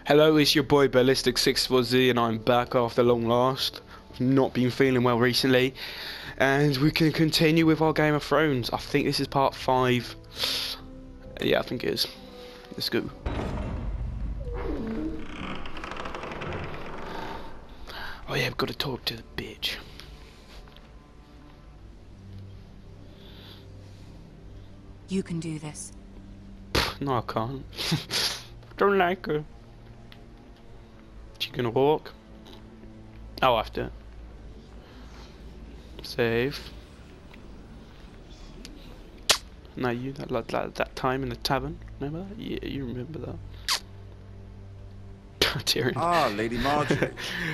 Hello, it's your boy Ballistic640 and I'm back after long last. I've not been feeling well recently. And we can continue with our Game of Thrones. I think this is part 5. Yeah, I think it is. Let's go. Oh yeah, we've got to talk to the bitch. You can do this. No, I can't. Don't like her. She gonna walk? I'll have to. Save. No, you that time in the tavern. Remember that? Yeah, you remember that. Tyrion. Ah, Lady Marjorie.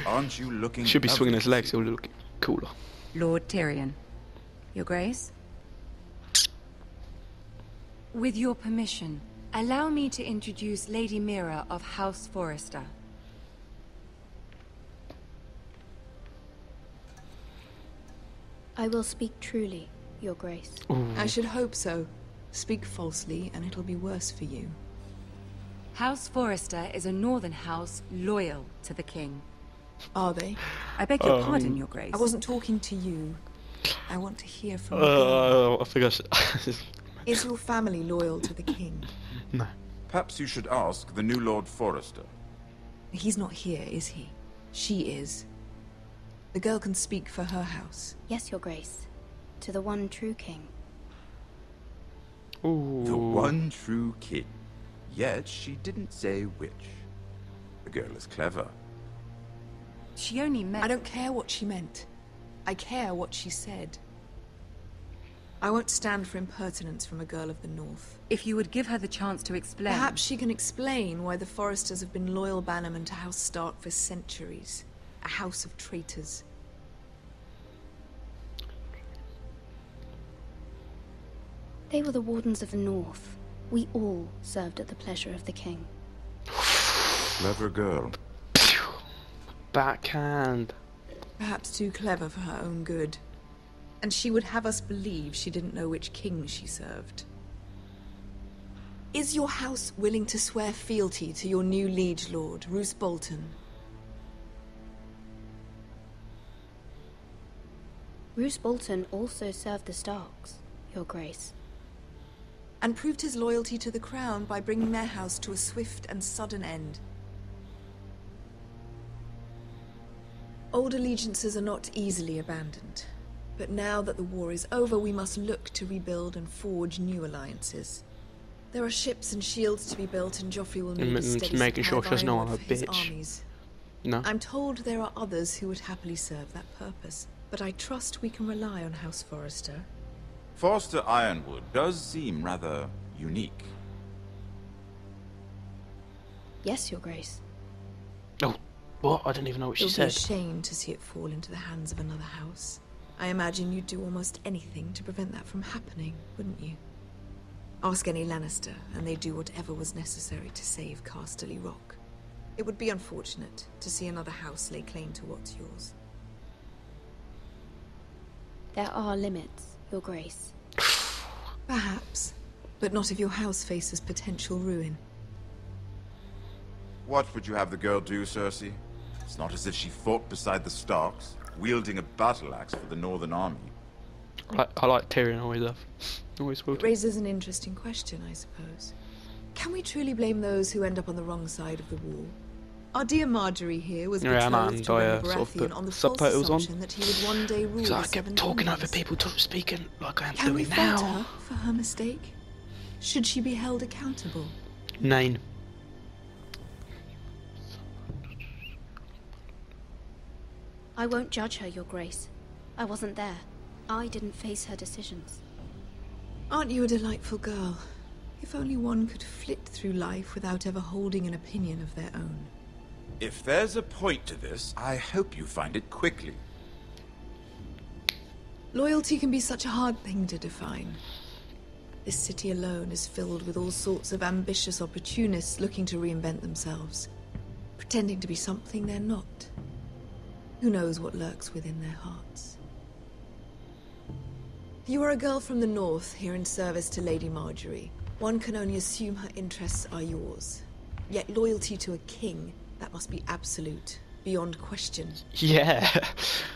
Aren't you looking? Should be swinging his legs. He'll look cooler. Lord Tyrion. Your Grace? With your permission, allow me to introduce Lady Mira of House Forrester. I will speak truly, Your Grace. Ooh. I should hope so. Speak falsely, and it'll be worse for you. House Forrester is a northern house loyal to the king. Are they? I beg your pardon, Your Grace. I wasn't talking to you. I want to hear from you. I forgot. Is your family loyal to the king? No. Perhaps you should ask the new Lord Forrester. He's not here, is he? She is. The girl can speak for her house. Yes, Your Grace. To the one true king. Ooh. The one true king. Yet she didn't say which. The girl is clever. She only meant... I don't care what she meant. I care what she said. I won't stand for impertinence from a girl of the North. If you would give her the chance to explain... Perhaps she can explain why the Forresters have been loyal bannermen to House Stark for centuries. A house of traitors. They were the Wardens of the North. We all served at the pleasure of the king. Clever girl. Backhand. Perhaps too clever for her own good. And she would have us believe she didn't know which king she served. Is your house willing to swear fealty to your new liege lord, Roose Bolton? Roose Bolton also served the Starks, Your Grace. And proved his loyalty to the crown by bringing their house to a swift and sudden end. Old allegiances are not easily abandoned. But now that the war is over, we must look to rebuild and forge new alliances. There are ships and shields to be built, and Joffrey will need a steady making sure supply she of doesn't know iron I'm a for his bitch. armies. No. I'm told there are others who would happily serve that purpose, but I trust we can rely on House Forrester. Forrester Ironwood does seem rather unique. Yes, Your Grace. Oh, what? I didn't even know what she It would be a said. shame to see it fall into the hands of another house. I imagine you'd do almost anything to prevent that from happening, wouldn't you? Ask any Lannister, and they'd do whatever was necessary to save Casterly Rock. It would be unfortunate to see another house lay claim to what's yours. There are limits, Your Grace. Perhaps, but not if your house faces potential ruin. What would you have the girl do, Cersei? It's not as if she fought beside the Starks, wielding a battle axe for the Northern Army. I like Tyrion, always have. Always will. It raises an interesting question, I suppose. Can we truly blame those who end up on the wrong side of the wall? Our dear Marjorie here was Yeah, betrothed to Rhaenyra sort of Baratheon put on the false subtitles on. assumption that he would one day rule So I the kept Seven talking over Kingdoms. people, speaking like I am Can we doing fault now. her for her mistake? Should she be held accountable? Nine. I won't judge her, Your Grace. I wasn't there. I didn't face her decisions. Aren't you a delightful girl? If only one could flit through life without ever holding an opinion of their own. If there's a point to this, I hope you find it quickly. Loyalty can be such a hard thing to define. This city alone is filled with all sorts of ambitious opportunists looking to reinvent themselves, pretending to be something they're not. Who knows what lurks within their hearts? You are a girl from the north, here in service to Lady Marjorie. One can only assume her interests are yours. Yet loyalty to a king, that must be absolute, beyond question. Yeah.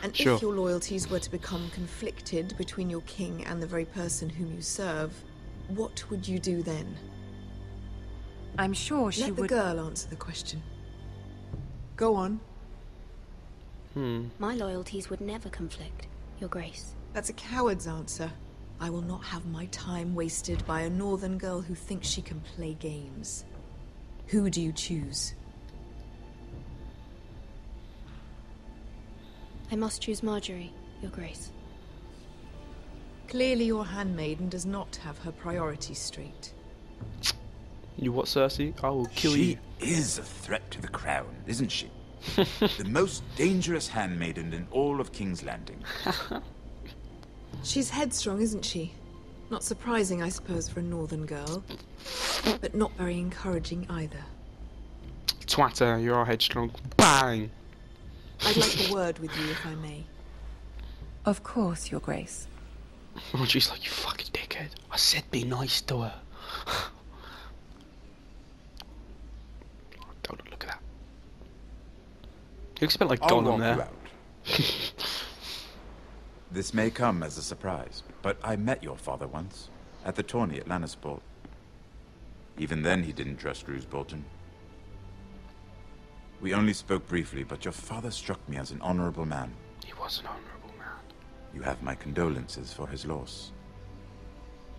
And Sure. if your loyalties were to become conflicted between your king and the very person whom you serve, what would you do then? I'm sure she Let the would... girl answer the question. Go on. My loyalties would never conflict, Your Grace. That's a coward's answer. I will not have my time wasted by a northern girl who thinks she can play games. Who do you choose? I must choose Marjorie, Your Grace. Clearly your handmaiden does not have her priorities straight. You what, Cersei? I will kill you. She is a threat to the crown, isn't she? The most dangerous handmaiden in all of King's Landing. She's headstrong, isn't she? Not surprising, I suppose, for a northern girl. But not very encouraging either. Twatter, you are headstrong. Bang! I'd like a word with you, if I may. Of course, Your Grace. Oh, she's like, you fucking dickhead. I said be nice to her. Don't look at that. You expect like I'll Gollum walk there. you out. This may come as a surprise, but I met your father once, at the tourney at Lannisport. Even then he didn't trust Roose Bolton. We only spoke briefly, but your father struck me as an honorable man. He was an honourable man. You have my condolences for his loss.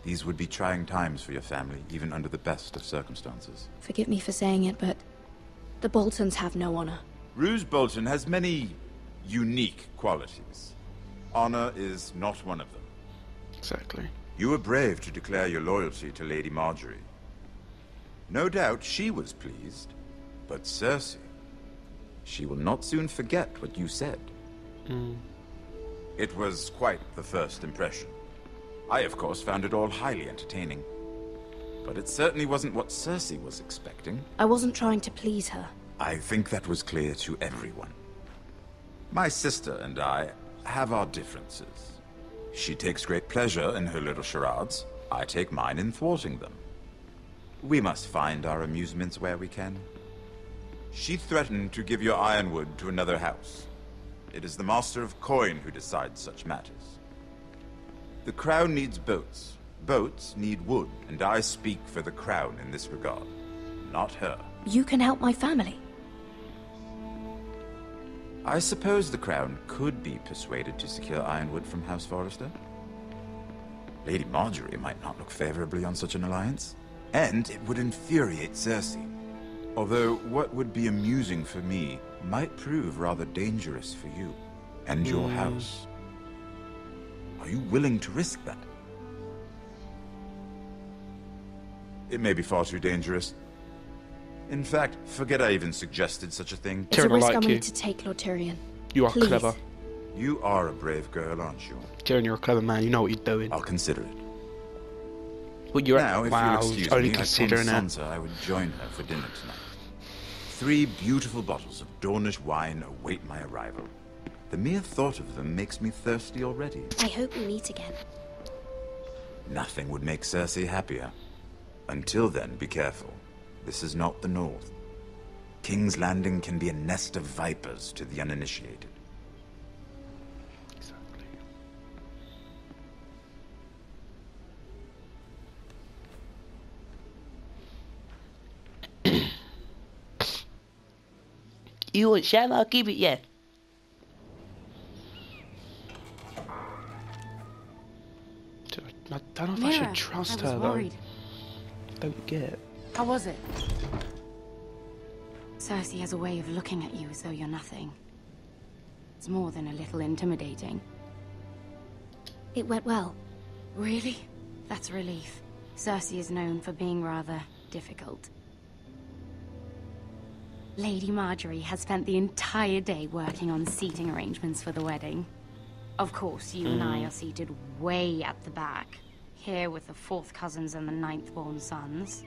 These would be trying times for your family, even under the best of circumstances. Forgive me for saying it, but the Boltons have no honor. Roose Bolton has many unique qualities. Honor is not one of them. Exactly. You were brave to declare your loyalty to Lady Marjorie. No doubt she was pleased, but Cersei, she will not soon forget what you said. It was quite the first impression. I, of course, found it all highly entertaining. But it certainly wasn't what Cersei was expecting. I wasn't trying to please her. I think that was clear to everyone. My sister and I have our differences. She takes great pleasure in her little charades. I take mine in thwarting them. We must find our amusements where we can. She threatened to give your ironwood to another house. It is the Master of Coin who decides such matters. The Crown needs boats. Boats need wood, and I speak for the Crown in this regard, not her. You can help my family. I suppose the Crown could be persuaded to secure ironwood from House Forrester. Lady Marjorie might not look favorably on such an alliance, and it would infuriate Cersei. Although what would be amusing for me might prove rather dangerous for you and your house. Are you willing to risk that? It may be far too dangerous. In fact, forget I even suggested such a thing. It's a Tyrion, I risk like I'm you. willing to take, Lord Tyrion. You are Please. clever. You are a brave girl, aren't you? Tyrion, you're a clever man. You know what you're doing. I'll consider it. Well, you're Now, if wow, you'll excuse only me, I considering promised it. Sansa I would join her for dinner tonight. 3 beautiful bottles of Dornish wine await my arrival. The mere thought of them makes me thirsty already. I hope we meet again. Nothing would make Cersei happier. Until then, be careful. This is not the North. King's Landing can be a nest of vipers to the uninitiated. Exactly. You want sham? I'll give it you. I don't know if I should trust her though. Don't get. How was it? Cersei has a way of looking at you as though you're nothing. It's more than a little intimidating. It went well. Really? That's a relief. Cersei is known for being rather difficult. Lady Marjorie has spent the entire day working on seating arrangements for the wedding. Of course, you and I are seated way at the back, here with the 4th cousins and the 9th-born sons.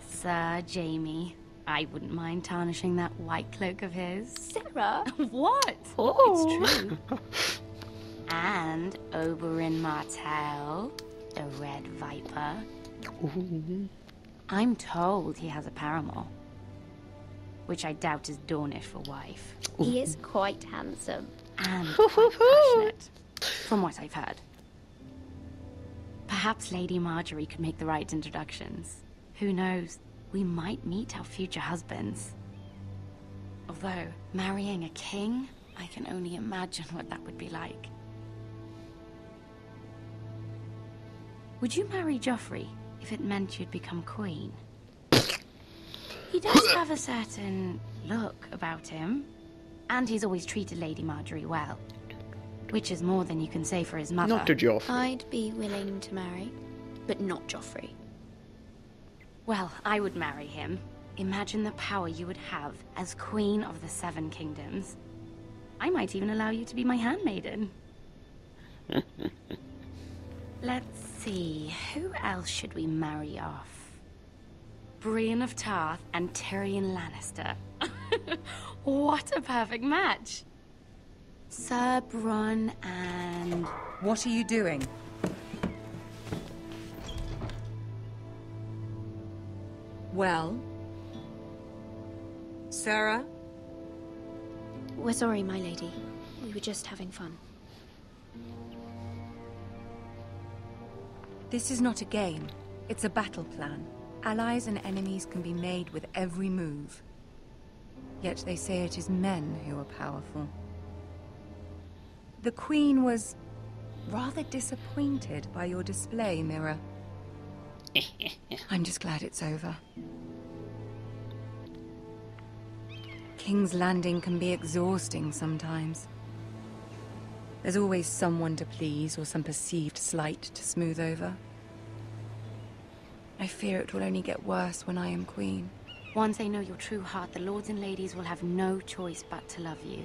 Sir Jaime, I wouldn't mind tarnishing that white cloak of his. Sarah? What? Oh. It's true. And Oberyn Martell, the Red Viper. I'm told he has a paramour, which I doubt is Dornish for wife. He is quite handsome. And quite passionate, from what I've heard. Perhaps Lady Marjorie could make the right introductions. Who knows? We might meet our future husbands. Although, marrying a king, I can only imagine what that would be like. Would you marry Joffrey if it meant you'd become queen? He does have a certain look about him, and he's always treated Lady Marjorie well, which is more than you can say for his mother. Not to Joffrey. I'd be willing to marry, but not Joffrey. Well, I would marry him. Imagine the power you would have as Queen of the Seven Kingdoms. I might even allow you to be my handmaiden. Let's see, who else should we marry off? Brienne of Tarth and Tyrion Lannister. What a perfect match! Sir Bronn and... What are you doing? Well? Sarah? We're sorry, my lady. We were just having fun. This is not a game. It's a battle plan. Allies and enemies can be made with every move. Yet they say it is men who are powerful. The Queen was rather disappointed by your display, Mira. I'm just glad it's over. King's Landing can be exhausting sometimes. There's always someone to please or some perceived slight to smooth over. I fear it will only get worse when I am queen. once they know your true heart, the lords and ladies will have no choice but to love you.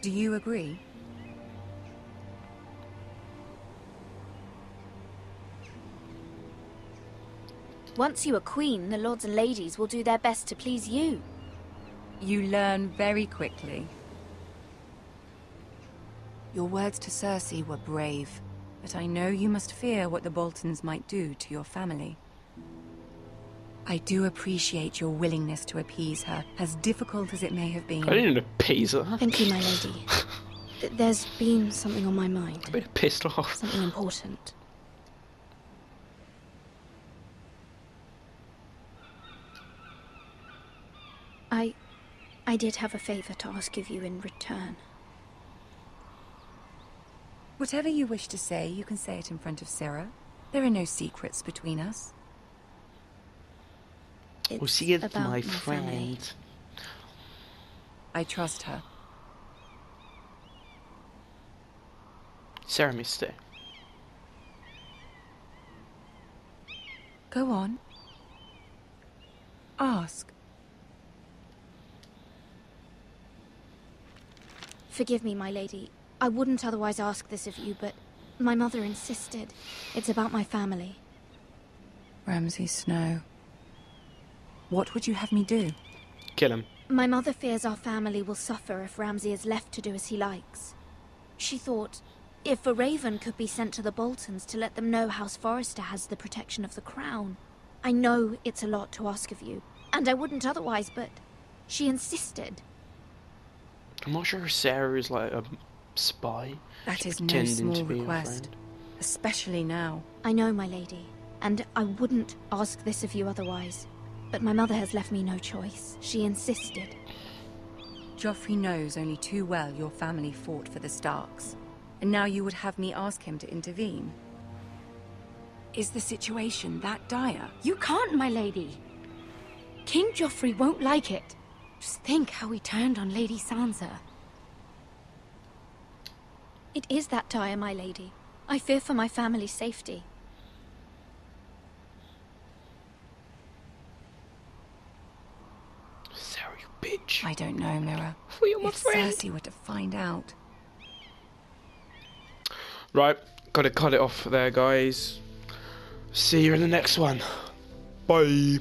Do you agree? Once you are queen, the lords and ladies will do their best to please you. You learn very quickly. Your words to Cersei were brave, but I know you must fear what the Boltons might do to your family. I do appreciate your willingness to appease her, as difficult as it may have been. I didn't appease her. Thank you, my lady. There's been something on my mind. A bit pissed off. Something important. I did have a favor to ask of you in return. Whatever you wish to say, you can say it in front of Sarah. There are no secrets between us. It's Well, she is about my family. friend. I trust her. Sarah missed it. Go on. Ask. Forgive me, my lady. I wouldn't otherwise ask this of you, but my mother insisted. It's about my family. Ramsay Snow. What would you have me do? Kill him. My mother fears our family will suffer if Ramsay is left to do as he likes. She thought, if a raven could be sent to the Boltons to let them know House Forrester has the protection of the crown. I know it's a lot to ask of you, and I wouldn't otherwise, but she insisted. I'm not sure if Sarah is like a spy. That She's is no pretending small to be a request. friend. Especially now. I know, my lady, and I wouldn't ask this of you otherwise. But my mother has left me no choice. She insisted. Joffrey knows only too well your family fought for the Starks. And now you would have me ask him to intervene. Is the situation that dire? You can't, my lady. King Joffrey won't like it. Just think how he turned on Lady Sansa. It is that dire, my lady. I fear for my family's safety. Sarah, you bitch. I don't know, Mira. We are my If friend. Cersei were to find out. Right, gotta cut it off there, guys. See you in the next one. Bye.